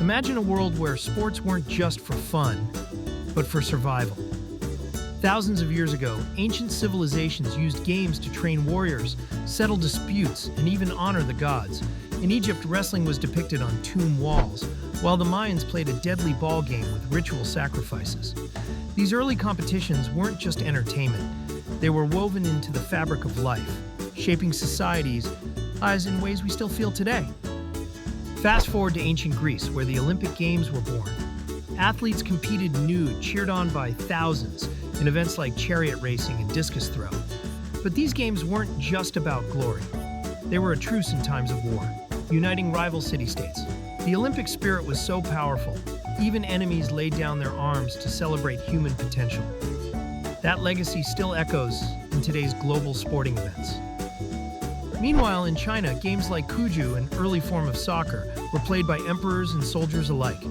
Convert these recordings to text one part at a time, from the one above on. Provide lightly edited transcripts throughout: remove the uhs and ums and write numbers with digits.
Imagine a world where sports weren't just for fun, but for survival. Thousands of years ago, ancient civilizations used games to train warriors, settle disputes, and even honor the gods. In Egypt, wrestling was depicted on tomb walls, while the Mayans played a deadly ball game with ritual sacrifices. These early competitions weren't just entertainment. They were woven into the fabric of life, shaping societies as in ways we still feel today. Fast forward to ancient Greece, where the Olympic Games were born. Athletes competed nude, cheered on by thousands, in events like chariot racing and discus throw. But these games weren't just about glory. They were a truce in times of war, uniting rival city-states. The Olympic spirit was so powerful, even enemies laid down their arms to celebrate human potential. That legacy still echoes in today's global sporting events. Meanwhile, in China, games like Cuju, an early form of soccer, were played by emperors and soldiers alike.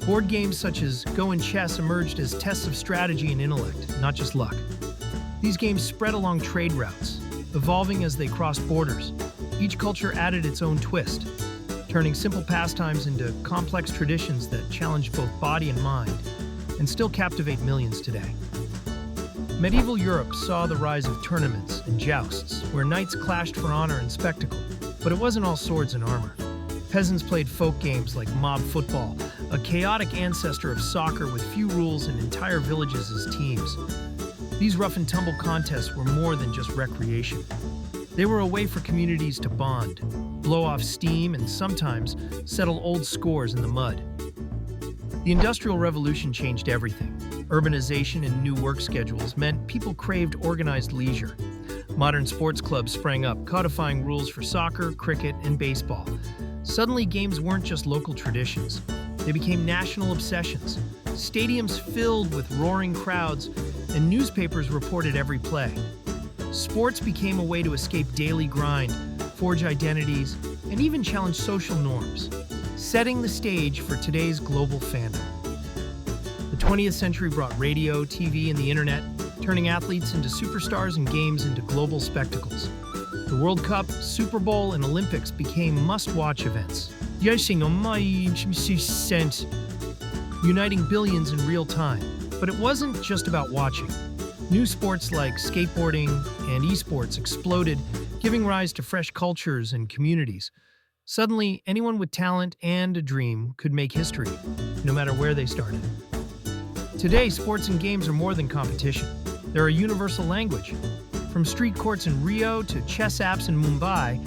Board games such as Go and chess emerged as tests of strategy and intellect, not just luck. These games spread along trade routes, evolving as they crossed borders. Each culture added its own twist, turning simple pastimes into complex traditions that challenge both body and mind, and still captivate millions today. Medieval Europe saw the rise of tournaments and jousts, where knights clashed for honor and spectacle. But it wasn't all swords and armor. Peasants played folk games like mob football, a chaotic ancestor of soccer with few rules and entire villages as teams. These rough-and-tumble contests were more than just recreation. They were a way for communities to bond, blow off steam, and sometimes settle old scores in the mud. The Industrial Revolution changed everything. Urbanization and new work schedules meant people craved organized leisure. Modern sports clubs sprang up, codifying rules for soccer, cricket, and baseball. Suddenly, games weren't just local traditions. They became national obsessions. Stadiums filled with roaring crowds, and newspapers reported every play. Sports became a way to escape daily grind, forge identities, and even challenge social norms, setting the stage for today's global fandom. The 20th century brought radio, TV, and the internet, turning athletes into superstars and games into global spectacles. The World Cup, Super Bowl, and Olympics became must-watch events, uniting billions in real time. But it wasn't just about watching. New sports like skateboarding and esports exploded, giving rise to fresh cultures and communities. Suddenly, anyone with talent and a dream could make history, no matter where they started. Today, sports and games are more than competition. They're a universal language. From street courts in Rio to chess apps in Mumbai,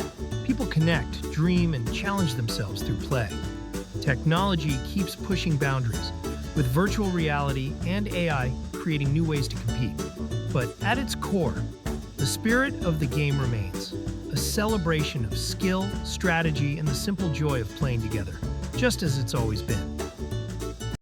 people connect, dream, and challenge themselves through play. Technology keeps pushing boundaries, with virtual reality and AI creating new ways to compete. But at its core, the spirit of the game remains, a celebration of skill, strategy, and the simple joy of playing together, just as it's always been.